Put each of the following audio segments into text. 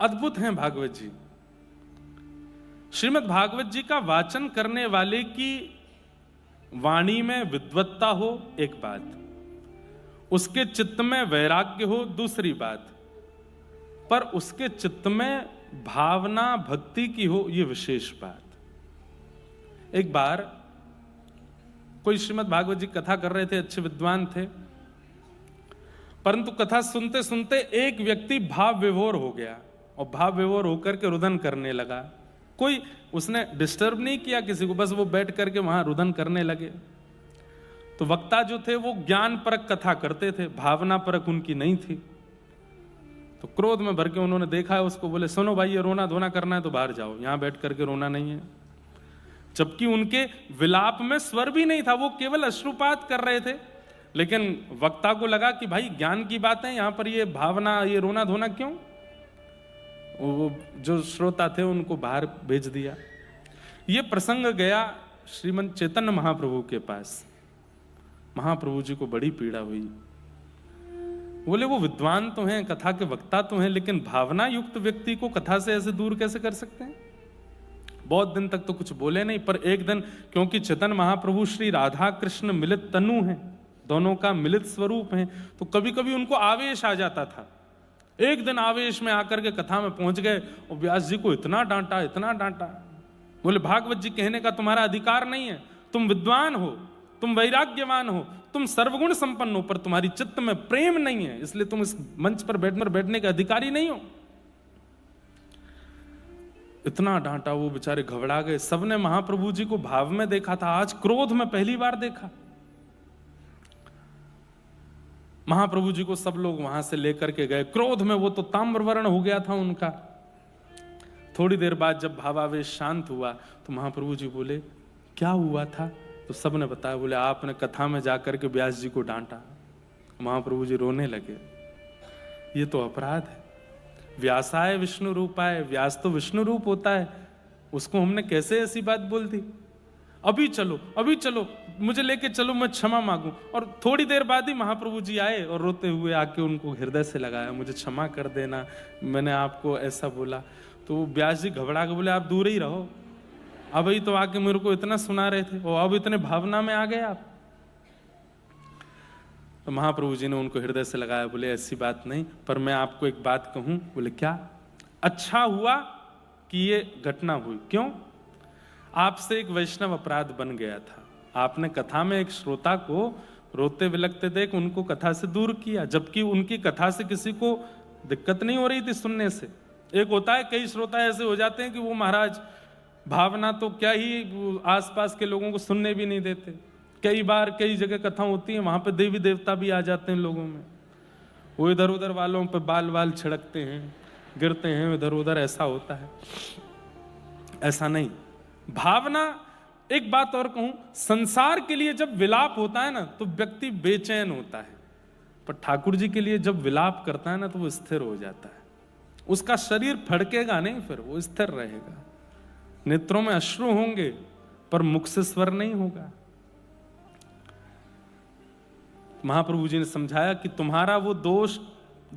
अद्भुत हैं भागवत जी। श्रीमद् भागवत जी का वाचन करने वाले की वाणी में विद्वत्ता हो एक बात, उसके चित्त में वैराग्य हो दूसरी बात, पर उसके चित्त में भावना भक्ति की हो ये विशेष बात। एक बार कोई श्रीमद् भागवत जी कथा कर रहे थे, अच्छे विद्वान थे, परंतु कथा सुनते सुनते एक व्यक्ति भाव विभोर हो गया और भाव विभोर होकर के रुदन करने लगा। कोई उसने डिस्टर्ब नहीं किया किसी को, बस वो बैठ करके वहां रुदन करने लगे। तो वक्ता जो थे वो ज्ञान परक कथा करते थे, भावना परक उनकी नहीं थी। तो क्रोध में भर के उन्होंने देखा है उसको, बोले सुनो भाई ये रोना धोना करना है तो बाहर जाओ, यहां बैठ करके रोना नहीं है। जबकि उनके विलाप में स्वर भी नहीं था, वो केवल अश्रुपात कर रहे थे। लेकिन वक्ता को लगा कि भाई ज्ञान की बात है, यहां पर ये भावना ये रोना धोना क्यों। वो जो श्रोता थे उनको बाहर भेज दिया। ये प्रसंग गया श्रीमंत चैतन्य महाप्रभु के पास। महाप्रभु जी को बड़ी पीड़ा हुई। बोले वो विद्वान तो हैं, कथा के वक्ता तो हैं, लेकिन भावना युक्त व्यक्ति को कथा से ऐसे दूर कैसे कर सकते हैं। बहुत दिन तक तो कुछ बोले नहीं, पर एक दिन क्योंकि चैतन्य महाप्रभु श्री राधा कृष्ण मिलित तनु हैं, दोनों का मिलित स्वरूप है, तो कभी कभी उनको आवेश आ जाता था। एक दिन आवेश में आकर के कथा में पहुंच गए और व्यास जी को इतना डांटा इतना डांटा। बोले भागवत जी कहने का तुम्हारा अधिकार नहीं है, तुम विद्वान हो, तुम वैराग्यवान हो, तुम सर्वगुण संपन्न हो, पर तुम्हारी चित्त में प्रेम नहीं है, इसलिए तुम इस मंच पर बैठने के अधिकारी नहीं हो। इतना डांटा, वो बेचारे घबरा गए। सबने महाप्रभु जी को भाव में देखा था, आज क्रोध में पहली बार देखा। महाप्रभु जी को सब लोग वहां से लेकर के गए। क्रोध में वो तो ताम्रवर्ण हो गया था उनका। थोड़ी देर बाद जब भावावेश शांत हुआ तो महाप्रभु जी बोले क्या हुआ था। तो सबने बताया। बोले आपने कथा में जाकर के व्यास जी को डांटा। महाप्रभु जी रोने लगे। ये तो अपराध है। व्यासाय विष्णु रूपाय, व्यास तो विष्णु रूप होता है, उसको हमने कैसे ऐसी बात बोल दी। अभी चलो अभी चलो, मुझे लेके चलो, मैं क्षमा मांगू। और थोड़ी देर बाद ही महाप्रभु जी आए और रोते हुए आके उनको हृदय से लगाया, मुझे क्षमा कर देना, मैंने आपको ऐसा बोला। तो व्यास जी घबरा के बोले आप दूर ही रहो, अभी तो आके मेरे को इतना सुना रहे थे और अब इतने भावना में आ गए आप। तो महाप्रभु जी ने उनको हृदय से लगाया, बोले ऐसी बात नहीं, पर मैं आपको एक बात कहूं। बोले क्या। अच्छा हुआ कि ये घटना हुई। क्यों। आपसे एक वैष्णव अपराध बन गया था। आपने कथा में एक श्रोता को रोते विलखते देख उनको कथा से दूर किया, जबकि उनकी कथा से किसी को दिक्कत नहीं हो रही थी सुनने से। एक होता है कई श्रोता ऐसे हो जाते हैं कि वो महाराज भावना तो क्या ही आसपास के लोगों को सुनने भी नहीं देते। कई बार कई जगह कथा होती है, वहां पे देवी देवता भी आ जाते हैं लोगों में, वो इधर उधर वालों पे बाल वाल छिड़कते हैं, गिरते हैं इधर उधर, ऐसा होता है। ऐसा नहीं। भावना, एक बात और कहूं, संसार के लिए जब विलाप होता है ना तो व्यक्ति बेचैन होता है, पर ठाकुर जी के लिए जब विलाप करता है ना तो वो स्थिर हो जाता है। उसका शरीर फड़केगा नहीं, फिर वो स्थिर रहेगा। नेत्रों में अश्रु होंगे पर मुख से स्वर नहीं होगा। महाप्रभु जी ने समझाया कि तुम्हारा वो दोष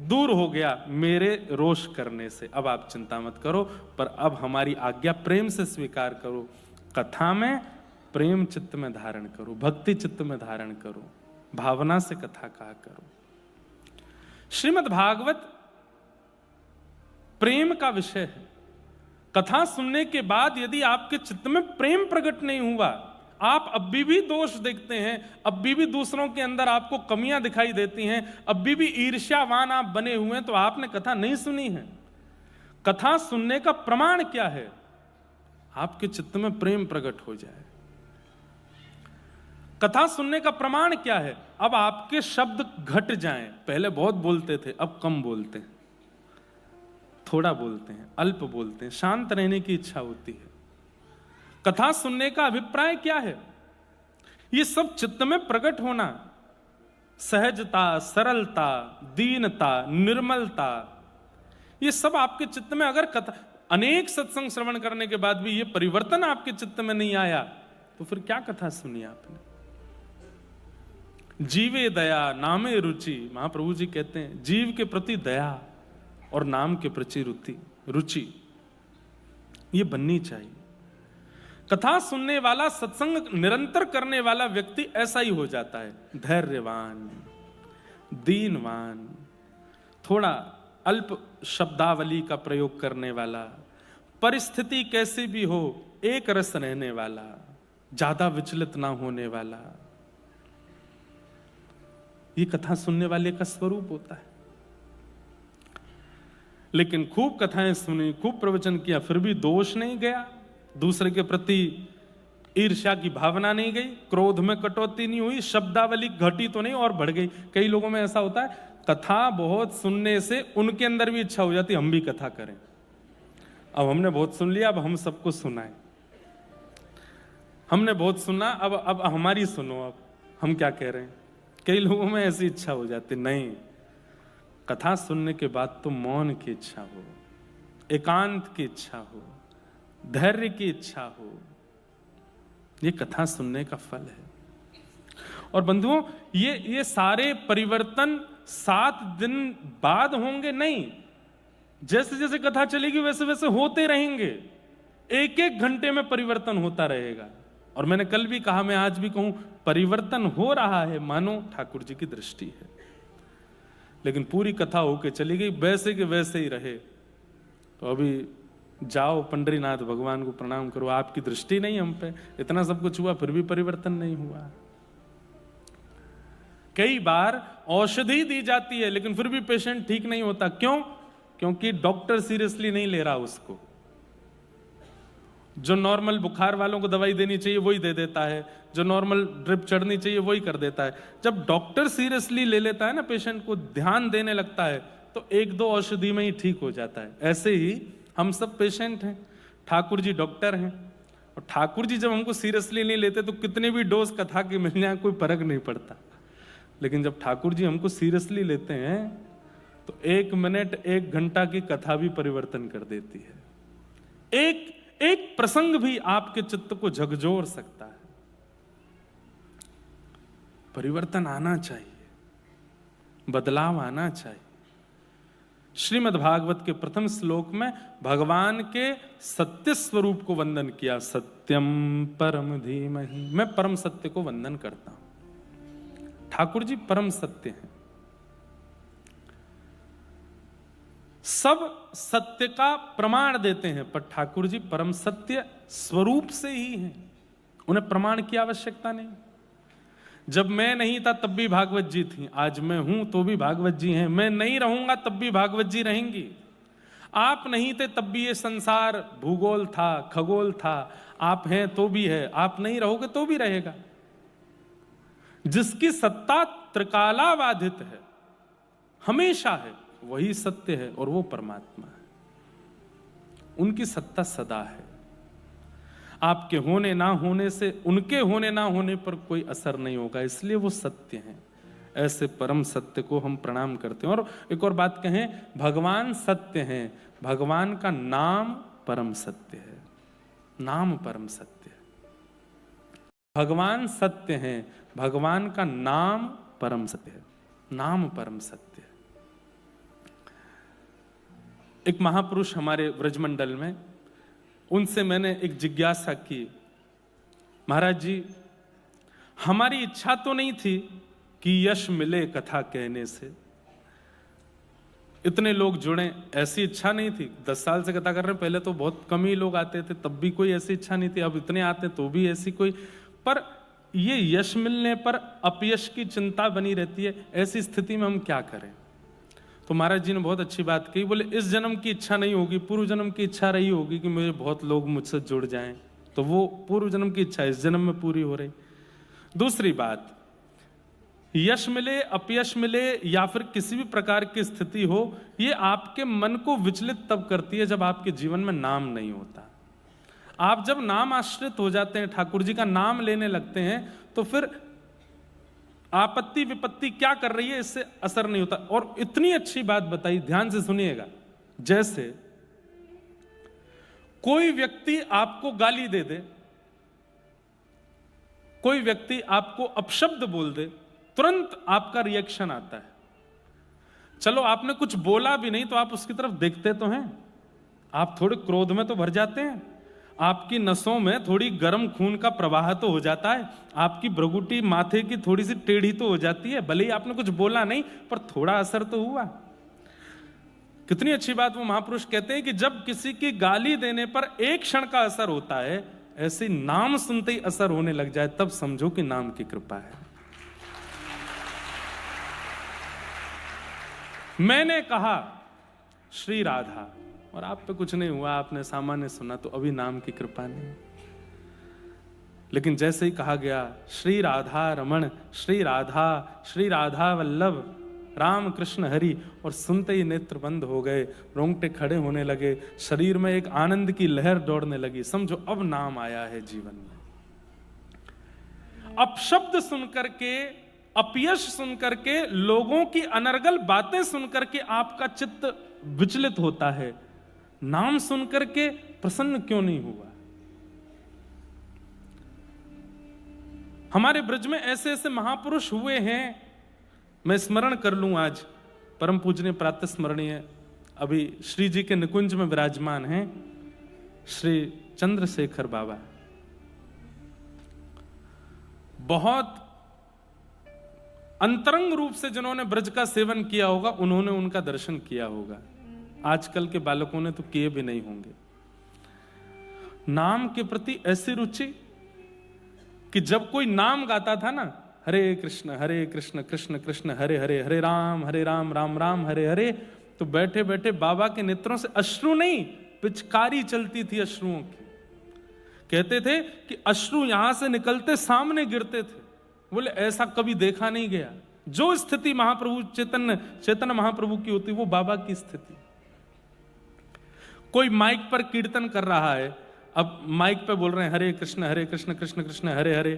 दूर हो गया मेरे रोष करने से, अब आप चिंता मत करो, पर अब हमारी आज्ञा प्रेम से स्वीकार करो। कथा में प्रेम चित्त में धारण करो, भक्ति चित्त में धारण करो, भावना से कथा कहा करो। श्रीमद् भागवत प्रेम का विषय है। कथा सुनने के बाद यदि आपके चित्त में प्रेम प्रकट नहीं हुआ, आप अब भी दोष देखते हैं, अब भी दूसरों के अंदर आपको कमियां दिखाई देती हैं, अब भी ईर्ष्यावान आप बने हुए हैं, तो आपने कथा नहीं सुनी है। कथा सुनने का प्रमाण क्या है। आपके चित्त में प्रेम प्रकट हो जाए। कथा सुनने का प्रमाण क्या है। अब आपके शब्द घट जाएं। पहले बहुत बोलते थे, अब कम बोलते हैं, थोड़ा बोलते हैं, अल्प बोलते हैं, शांत रहने की इच्छा होती है। कथा सुनने का अभिप्राय क्या है। ये सब चित्त में प्रकट होना, सहजता, सरलता, दीनता, निर्मलता, ये सब आपके चित्त में। अगर कथा, अनेक सत्संग श्रवण करने के बाद भी ये परिवर्तन आपके चित्त में नहीं आया तो फिर क्या कथा सुनी आपने। जीवे दया नामे रुचि, महाप्रभु जी कहते हैं जीव के प्रति दया और नाम के प्रति रुचि ये बननी चाहिए। कथा सुनने वाला, सत्संग निरंतर करने वाला व्यक्ति ऐसा ही हो जाता है, धैर्यवान, दीनवान, थोड़ा अल्प शब्दावली का प्रयोग करने वाला, परिस्थिति कैसी भी हो एक रस रहने वाला, ज्यादा विचलित ना होने वाला। ये कथा सुनने वाले का स्वरूप होता है। लेकिन खूब कथाएं सुनी, खूब प्रवचन किया, फिर भी दोष नहीं गया, दूसरे के प्रति ईर्ष्या की भावना नहीं गई, क्रोध में कटौती नहीं हुई, शब्दावली घटी तो नहीं और बढ़ गई। कई लोगों में ऐसा होता है, कथा बहुत सुनने से उनके अंदर भी इच्छा हो जाती है हम भी कथा करें। अब हमने बहुत सुन लिया, अब हम सबको सुनाएं। हमने बहुत सुना, अब हमारी सुनो, अब हम क्या कह रहे हैं। कई लोगों में ऐसी इच्छा हो जाती। नहीं, कथा सुनने के बाद तो मौन की इच्छा हो, एकांत की इच्छा हो, धैर्य की इच्छा हो, ये कथा सुनने का फल है। और बंधुओं, ये सारे परिवर्तन 7 दिन बाद होंगे नहीं, जैसे जैसे कथा चलेगी वैसे वैसे होते रहेंगे। एक एक घंटे में परिवर्तन होता रहेगा। और मैंने कल भी कहा, मैं आज भी कहूं, परिवर्तन हो रहा है, मानो ठाकुर जी की दृष्टि है। लेकिन पूरी कथा होके चली गई, वैसे के वैसे ही रहे, तो अभी जाओ पंडरीनाथ भगवान को प्रणाम करो, आपकी दृष्टि नहीं हम पे। इतना सब कुछ हुआ फिर भी परिवर्तन नहीं हुआ। कई बार औषधि दी जाती है लेकिन फिर भी पेशेंट ठीक नहीं होता। क्यों? क्योंकि डॉक्टर सीरियसली नहीं ले रहा उसको। जो नॉर्मल बुखार वालों को दवाई देनी चाहिए वही दे देता है, जो नॉर्मल ड्रिप चढ़नी चाहिए वही कर देता है। जब डॉक्टर सीरियसली ले लेता है ना, पेशेंट को ध्यान देने लगता है, तो 1-2 औषधि में ही ठीक हो जाता है। ऐसे ही हम सब पेशेंट हैं, ठाकुर जी डॉक्टर हैं। और ठाकुर जी जब हमको सीरियसली नहीं लेते तो कितने भी डोज कथा के मिल जाए कोई फर्क नहीं पड़ता। लेकिन जब ठाकुर जी हमको सीरियसली लेते हैं तो 1 मिनट 1 घंटा की कथा भी परिवर्तन कर देती है। एक प्रसंग भी आपके चित्त को झकझोर सकता है। परिवर्तन आना चाहिए, बदलाव आना चाहिए। श्रीमद् भागवत के प्रथम श्लोक में भगवान के सत्य स्वरूप को वंदन किया, सत्यम परम धीमहि। मैं परम सत्य को वंदन करता हूं। ठाकुर जी परम सत्य हैं। सब सत्य का प्रमाण देते हैं, पर ठाकुर जी परम सत्य स्वरूप से ही हैं, उन्हें प्रमाण की आवश्यकता नहीं। जब मैं नहीं था तब भी भागवत जी थी, आज मैं हूं तो भी भागवत जी हैं, मैं नहीं रहूंगा तब भी भागवत जी रहेंगी। आप नहीं थे तब भी ये संसार भूगोल था, खगोल था, आप हैं तो भी है, आप नहीं रहोगे तो भी रहेगा। जिसकी सत्ता त्रिकालाबाधित है, हमेशा है, वही सत्य है और वो परमात्मा है। उनकी सत्ता सदा है। आपके होने ना होने से, उनके होने ना होने पर कोई असर नहीं होगा, इसलिए वो सत्य हैं। ऐसे परम सत्य को हम प्रणाम करते हैं। और एक और बात कहें, भगवान सत्य हैं, भगवान का नाम परम सत्य है। नाम परम सत्य है। भगवान सत्य हैं, भगवान का नाम परम सत्य है। नाम परम सत्य है। एक महापुरुष हमारे व्रजमंडल में, उनसे मैंने एक जिज्ञासा की, महाराज जी, हमारी इच्छा तो नहीं थी कि यश मिले कथा कहने से, इतने लोग जुड़े, ऐसी इच्छा नहीं थी। 10 साल से कथा कर रहे हैं, पहले तो बहुत कम ही लोग आते थे, तब भी कोई ऐसी इच्छा नहीं थी। अब इतने आते तो भी ऐसी कोई, पर ये यश मिलने पर अपयश की चिंता बनी रहती है। ऐसी स्थिति में हम क्या करें? तो महाराज जी ने बहुत अच्छी बात कही, बोले इस जन्म की इच्छा नहीं होगी, पूर्व जन्म की इच्छा रही होगी कि मुझे बहुत लोग मुझसे जुड़ जाएं, तो वो पूर्व जन्म की इच्छा इस जन्म में पूरी हो रही। दूसरी बात, यश मिले, अपयश मिले या फिर किसी भी प्रकार की स्थिति हो, ये आपके मन को विचलित तब करती है जब आपके जीवन में नाम नहीं होता। आप जब नाम आश्रित हो जाते हैं, ठाकुर जी का नाम लेने लगते हैं, तो फिर आपत्ति विपत्ति क्या कर रही है इससे असर नहीं होता। और इतनी अच्छी बात बताई, ध्यान से सुनिएगा। जैसे कोई व्यक्ति आपको गाली दे दे, कोई व्यक्ति आपको अपशब्द बोल दे, तुरंत आपका रिएक्शन आता है। चलो आपने कुछ बोला भी नहीं तो आप उसकी तरफ देखते तो हैं, आप थोड़े क्रोध में तो भर जाते हैं, आपकी नसों में थोड़ी गर्म खून का प्रवाह तो हो जाता है, आपकी भ्रुकुटी माथे की थोड़ी सी टेढ़ी तो हो जाती है, भले ही आपने कुछ बोला नहीं पर थोड़ा असर तो हुआ। कितनी अच्छी बात वो महापुरुष कहते हैं कि जब किसी की गाली देने पर एक क्षण का असर होता है, ऐसे नाम सुनते ही असर होने लग जाए, तब समझो कि नाम की कृपा है। मैंने कहा श्री राधा और आप पे कुछ नहीं हुआ, आपने सामान्य सुना, तो अभी नाम की कृपा नहीं। लेकिन जैसे ही कहा गया श्री राधा रमण, श्री राधा वल्लभ, राम कृष्ण हरि, और सुनते ही नेत्र बंद हो गए, रोंगटे खड़े होने लगे, शरीर में एक आनंद की लहर दौड़ने लगी। समझो अब नाम आया है जीवन में। अपशब्द सुनकर के, अपयश सुनकर के, लोगों की अनर्गल बातें सुनकर के आपका चित्त विचलित होता है, नाम सुनकर के प्रसन्न क्यों नहीं हुआ? हमारे ब्रज में ऐसे ऐसे महापुरुष हुए हैं, मैं स्मरण कर लूं आज, परम पूजनीय प्रातः स्मरणीय अभी श्री जी के निकुंज में विराजमान हैं श्री चंद्रशेखर बाबा। बहुत अंतरंग रूप से जिन्होंने ब्रज का सेवन किया होगा, उन्होंने उनका दर्शन किया होगा, आजकल के बालकों ने तो किए भी नहीं होंगे। नाम के प्रति ऐसी रुचि कि जब कोई नाम गाता था ना, हरे कृष्ण कृष्ण कृष्ण हरे हरे, हरे राम राम राम हरे हरे, तो बैठे बैठे बाबा के नेत्रों से अश्रु नहीं, पिचकारी चलती थी अश्रुओं की। कहते थे कि अश्रु यहां से निकलते सामने गिरते थे। बोले ऐसा कभी देखा नहीं गया। जो स्थिति महाप्रभु चैतन्य महाप्रभु की होती, वो बाबा की स्थिति। कोई माइक पर कीर्तन कर रहा है, अब माइक पे बोल रहे हैं हरे कृष्ण कृष्ण कृष्ण हरे हरे,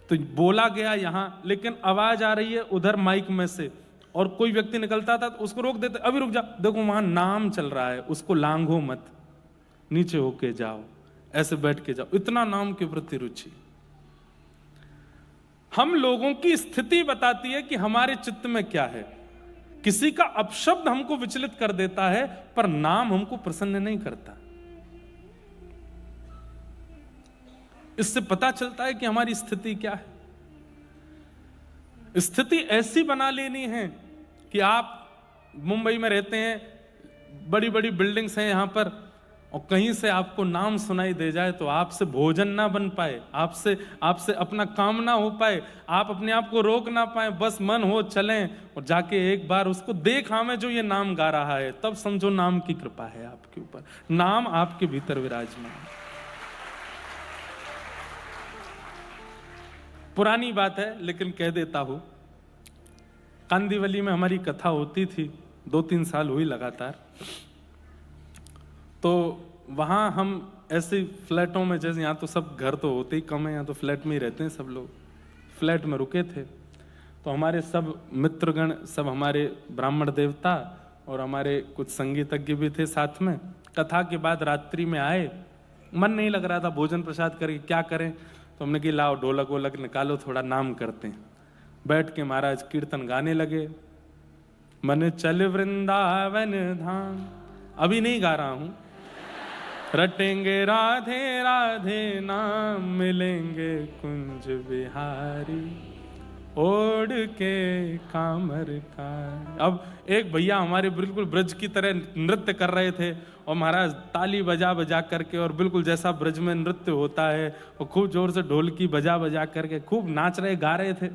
तो बोला गया यहां, लेकिन आवाज आ रही है उधर माइक में से, और कोई व्यक्ति निकलता था तो उसको रोक देते, अभी रुक जा, देखो वहां नाम चल रहा है, उसको लांघो मत, नीचे होके जाओ, ऐसे बैठ के जाओ। इतना नाम के प्रति रुचि। हम लोगों की स्थिति बताती है कि हमारे चित्त में क्या है। किसी का अपशब्द हमको विचलित कर देता है, पर नाम हमको प्रसन्न नहीं करता। इससे पता चलता है कि हमारी स्थिति क्या है। स्थिति ऐसी बना लेनी है कि आप मुंबई में रहते हैं, बड़ी बड़ी बिल्डिंग्स हैं यहां पर, और कहीं से आपको नाम सुनाई दे जाए तो आपसे भोजन ना बन पाए, आपसे अपना काम ना हो पाए, आप अपने आप को रोक ना पाए, बस मन हो चलें और जाके एक बार उसको देख हमें जो ये नाम गा रहा है, तब समझो नाम की कृपा है आपके ऊपर, नाम आपके भीतर विराजमान है। पुरानी बात है लेकिन कह देता हूं, कांदीवली में हमारी कथा होती थी, 2-3 साल हुई लगातार। तो वहाँ हम ऐसे फ्लैटों में, जैसे यहाँ तो सब घर तो होते ही कम है, यहाँ तो फ्लैट में ही रहते हैं सब लोग, फ्लैट में रुके थे। तो हमारे सब मित्रगण, सब हमारे ब्राह्मण देवता और हमारे कुछ संगीतज्ञ भी थे साथ में। कथा के बाद रात्रि में आए, मन नहीं लग रहा था भोजन प्रसाद करके, क्या करें, तो हमने कि लाओ ढोलक वोलक निकालो, थोड़ा नाम करते हैं। बैठ के महाराज कीर्तन गाने लगे, मन चल वृंदावन धाम, अभी नहीं गा रहा हूं, रटेंगे राधे राधे नाम, मिलेंगे कुंज बिहारी, ओढ़ के कामर का। अब एक भैया हमारे बिल्कुल ब्रज की तरह नृत्य कर रहे थे, और महाराज ताली बजा बजा करके, और बिल्कुल जैसा ब्रज में नृत्य होता है, और खूब जोर से ढोलकी बजा बजा करके खूब नाच रहे, गा रहे थे।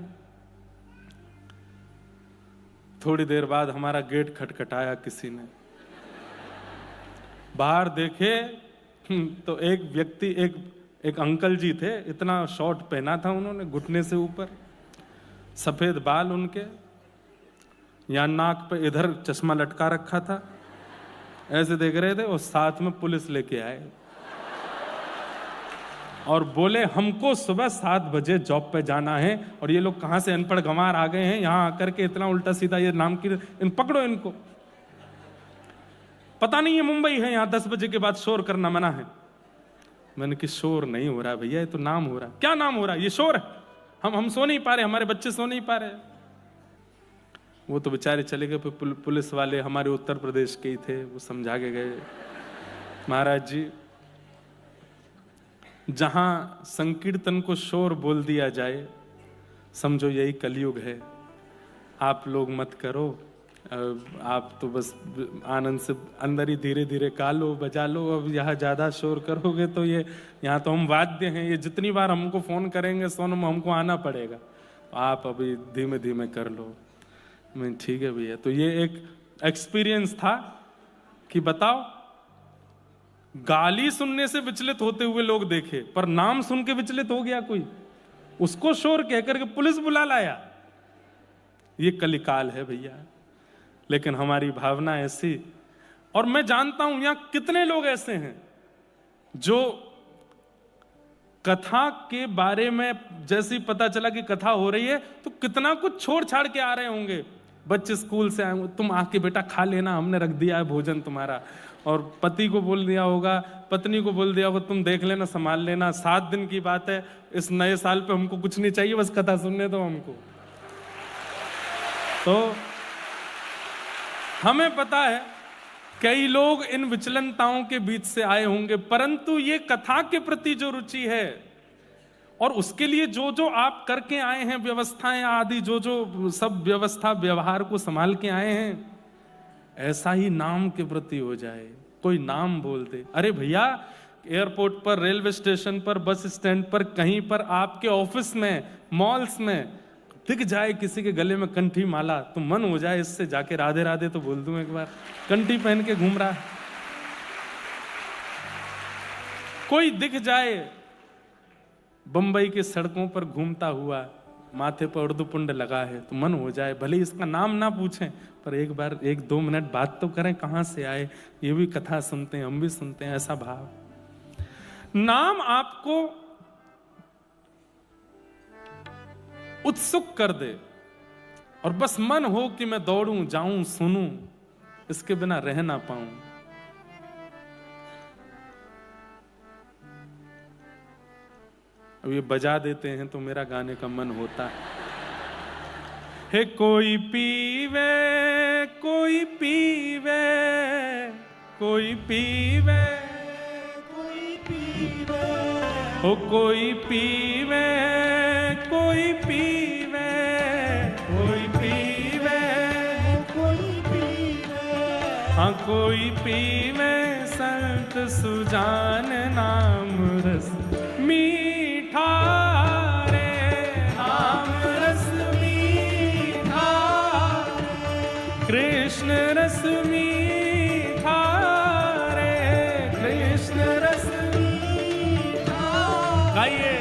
थोड़ी देर बाद हमारा गेट खटखटाया किसी ने, बाहर देखे तो एक व्यक्ति, एक अंकल जी थे, इतना शॉर्ट पहना था उन्होंने घुटने से ऊपर, सफेद बाल उनके, यहाँ नाक पे इधर चश्मा लटका रखा था, ऐसे देख रहे थे, और साथ में पुलिस लेके आए और बोले हमको सुबह 7 बजे जॉब पे जाना है, और ये लोग कहां से अनपढ़ गंवार आ गए हैं यहाँ आकर के इतना उल्टा सीधा ये नाम की, इन पकड़ो इनको, पता नहीं है मुंबई है, यहाँ 10 बजे के बाद शोर करना मना है। मैंने कि शोर नहीं हो रहा भैया, ये तो नाम हो रहा है। क्या नाम हो रहा है? ये शोर है, हम सो नहीं पा रहे, हमारे बच्चे सो नहीं पा रहे। वो तो बेचारे चले गए, फिर पुलिस वाले हमारे उत्तर प्रदेश के ही थे, वो समझा के गए, महाराज जी जहां संकीर्तन को शोर बोल दिया जाए समझो यही कलयुग है, आप लोग मत करो, आप तो बस आनंद से अंदर ही धीरे धीरे गा लो बजा लो। अब यहाँ ज्यादा शोर करोगे तो ये यहाँ तो हम वाद्य हैं, ये जितनी बार हमको फोन करेंगे सोनम हमको आना पड़ेगा, आप अभी धीमे धीमे कर लो। मैं ठीक है भैया। तो ये एक एक्सपीरियंस था कि बताओ गाली सुनने से विचलित होते हुए लोग देखे, पर नाम सुन के विचलित हो गया कोई, उसको शोर कहकर के पुलिस बुला लाया। ये कलिकाल है भैया। लेकिन हमारी भावना ऐसी, और मैं जानता हूं यहां कितने लोग ऐसे हैं जो कथा के बारे में जैसे ही पता चला कि कथा हो रही है तो कितना कुछ छोड़ छाड़ के आ रहे होंगे। बच्चे स्कूल से आए, तुम आके बेटा खा लेना, हमने रख दिया है भोजन तुम्हारा। और पति को बोल दिया होगा, पत्नी को बोल दिया होगा, तुम देख लेना संभाल लेना, 7 दिन की बात है, इस नए साल पे हमको कुछ नहीं चाहिए, बस कथा सुनने दो हमको। तो हमें पता है कई लोग इन विचलनताओं के बीच से आए होंगे, परंतु ये कथा के प्रति जो रुचि है और उसके लिए जो जो आप करके आए हैं व्यवस्थाएं आदि, जो जो सब व्यवस्था व्यवहार को संभाल के आए हैं, ऐसा ही नाम के प्रति हो जाए। कोई नाम बोल दे, अरे भैया एयरपोर्ट पर, रेलवे स्टेशन पर, बस स्टैंड पर, कहीं पर, आपके ऑफिस में, मॉल्स में दिख जाए किसी के गले में कंठी माला तो मन हो जाए इससे जाके राधे राधे तो बोल दूं एक बार, कंठी पहन के घूम रहा है। कोई दिख जाए बंबई के सड़कों पर घूमता हुआ, माथे पर उर्दुपुंड लगा है तो मन हो जाए, भले इसका नाम ना पूछें पर एक बार 1-2 मिनट बात तो करें, कहां से आए, ये भी कथा सुनते हैं, हम भी सुनते हैं, ऐसा भाव। नाम आपको उत्सुक कर दे और बस मन हो कि मैं दौड़ूं, जाऊं, सुनूं, इसके बिना रह ना पाऊं। अब ये बजा देते हैं तो मेरा गाने का मन होता है। कोई पीवे, कोई पीवे, कोई पीवे, कोई पीवे, हो कोई पीवे, कोई पीवे, कोई पीवे, कोई पीवे, हाँ कोई पीवे संत सुजान नाम रस मीठा रे, नाम रस मीठा, कृष्ण रस मीठा रे, कृष्ण रस मीठा। गाइए,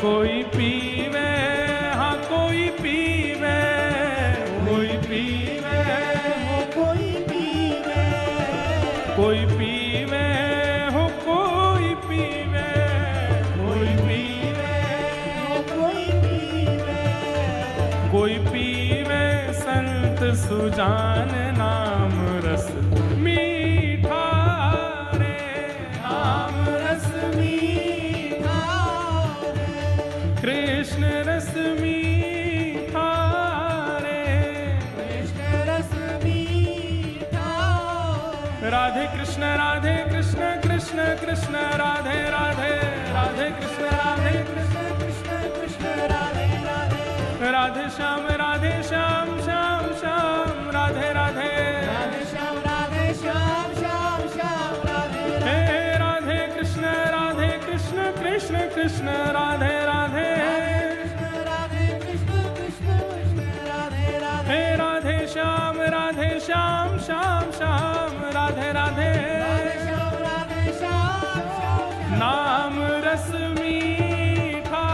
कोई पीवे, हाँ कोई पीवे, कोई पीवे, हो कोई पीवे, कोई पीवे, हो कोई पीवे, कोई पीवे, हो कोई पीवे, कोई पीवे संत सुजान नाम रस मीठा रे, नाम रस मीठा, कृष्ण रस मीठा रे, कृष्ण रस मीठा। राधे कृष्ण कृष्ण कृष्ण राधे राधे, राधे कृष्ण कृष्ण कृष्ण राधे राधे, राधे श्याम श्याम श्याम राधे राधे, राधे श्याम श्याम श्याम राधे, हे राधे कृष्ण कृष्ण कृष्ण राधे राधे, राधे कृष्ण कृष्ण राधे राधे, हे राधे श्याम श्याम श्याम राधे राधे, नाम रस मीठा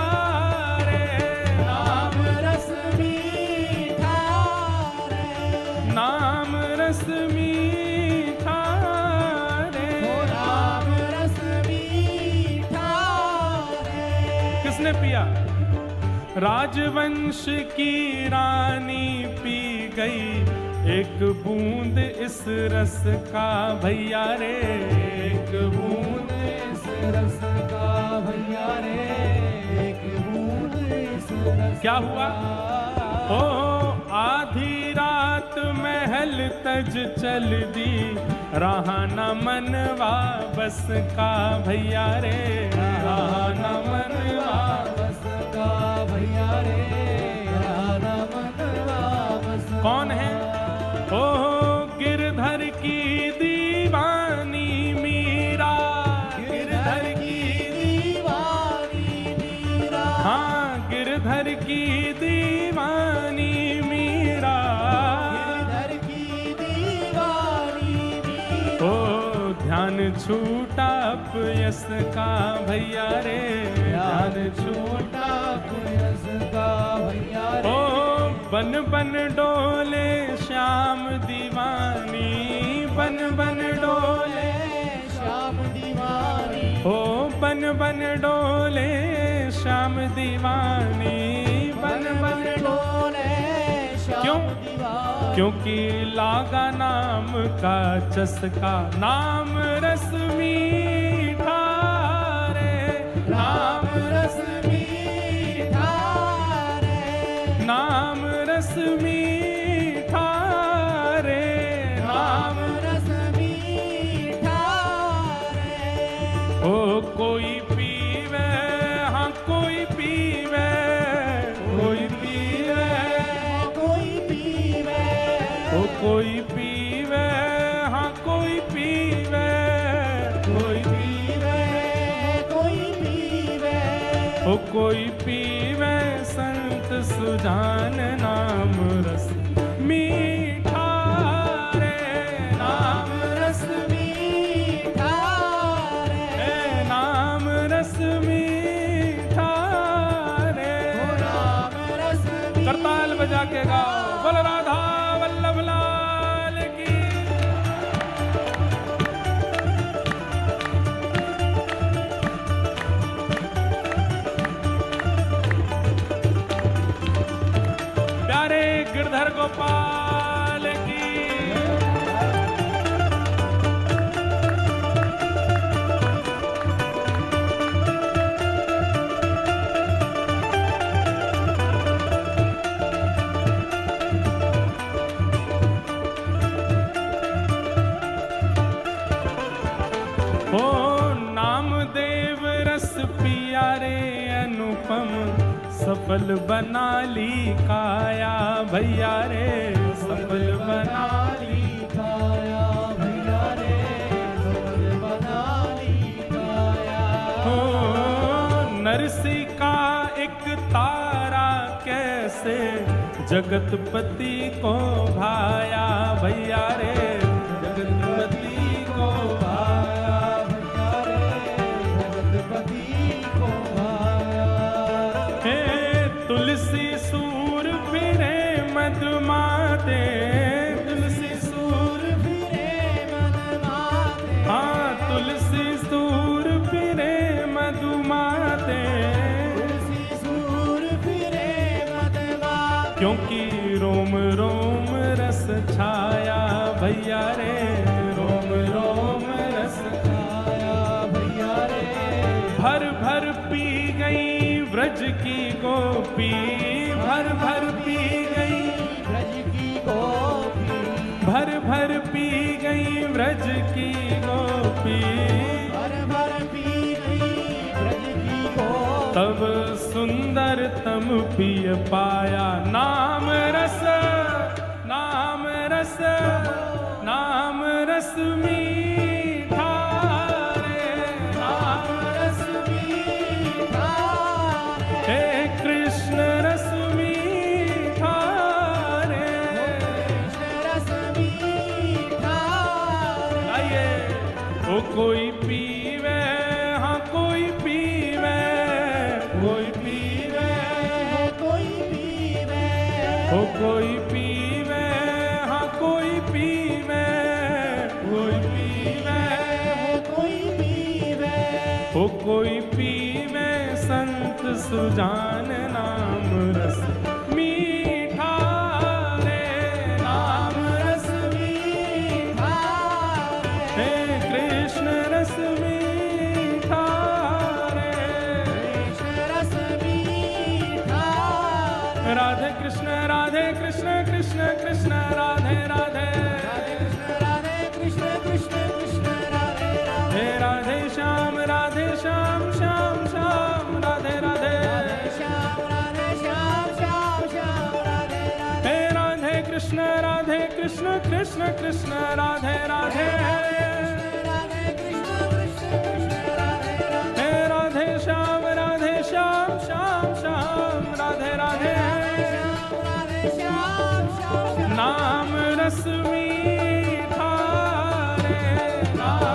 रे, नाम रस मीठा रे, नाम रस मीठा रे, नाम रस मीठा रे। किसने पिया? राजवंश की रानी पी गई एक बूंद इस रस का भैया रे, एक बूंद इस रस का भैया रे, एक बूंद इस रस। क्या हुआ? ओ आधी रात महल तज चल दी, रहा न मनवा बस का भैया रे, रहा न मनवा बस का भैया रे, रहा न मनवा बस। कौन है? ओ गिरधर की दीवानी मीरा, गिरधर की दीवानी मीरा, हाँ गिरधर की दीवानी मीरा, गिरधर की दीवानी मीरा। ओ ध्यान छूटा अपयस का भैया रे, ध्यान छूटा अपयस का भैया रे। ओ बन बन डोले श्याम दीवानी, बन बन डोले श्याम दीवानी, ओ बन बन डोले श्याम दीवानी, बन बन डोले श्याम क्यों? दीवानी। क्योंकि लागा नाम का चस्का, नाम रस मीठा रे, नाम रस मीठा रे, नाम रस मीठा रे, नाम रस मीठा रे। ओ कोई पीवे, हाँ कोई पीवे, कोई पीवे, कोई पीवे, ओ कोई पीवे, हाँ कोई पीवे, कोई पीवे, कोई पीवे, ओ कोई पीवे संत सुजान नाम रस मीठा रे, नाम रस मीठा रे, नाम रस मीठा रे। नाम रस करताल बजा के गाओ, बोल राधा वल्लभ लाल की। प्यारे गिरधर गोपाल की। ओ नामदेव रस पिया रे अनुपम, सफल बना ली काया भैया रे, सफल बना ली काया भैया रे, सफल बना ली काया। हो नरसी का एक तारा कैसे जगतपति को भाया भैया रे, जगतपति को भाया भैया रे, जगतपति को भाया। हे तुलसी सूर फिरे मधुमाते, तुलसी सूर फिरे मन माते, हाँ तुलसी सूर फिरे मधुमाते, तुलसी सूर फिरे मन माते। क्योंकि रोम रोम रस छाया भैया रे, रोम रोम रस छाया भैया रे, भर भर पी गई व्रज की गोपी, भर भर पी गई ब्रज की गोपी, भर भर पी गई व्रज की गोपी, भर भर पी गई ब्रज की गोपी। तब सुंदर तम पिय पाया, नाम रस, नाम रस, नाम रस मीठा रे, नाम रस मीठा रे, हे कृष्ण रस मीठा रे। कृष्ण रस मीठा रे। आइए ओ कोई पीवे, हाँ कोई पीवे, कोई पीवे, कोई पीवे, ओ कोई पीवे, हाँ कोई पीवे, कोई पीवे, कोई पीवे, ओ कोई पीवे संत सुजान नाम रस मीठा रे, नाम रस मीठा रे, हे कृष्ण रस मीठा रे, कृष्ण रस मीठा रे। राधे राधे कृष्ण कृष्ण कृष्ण राधे राधे राधे कृष्ण कृष्ण कृष्ण राधे राधे हे राधे श्याम श्याम श्याम राधे राधे श्याम श्याम श्याम श्याम राधे राधे हे राधे कृष्ण कृष्ण कृष्ण राधे राधे राधे कृष्ण कृष्ण कृष्ण राधे राधे हे राधे श्याम श्याम श्याम राधे राधे श्याम श्याम नाम रस मीठा रे नाम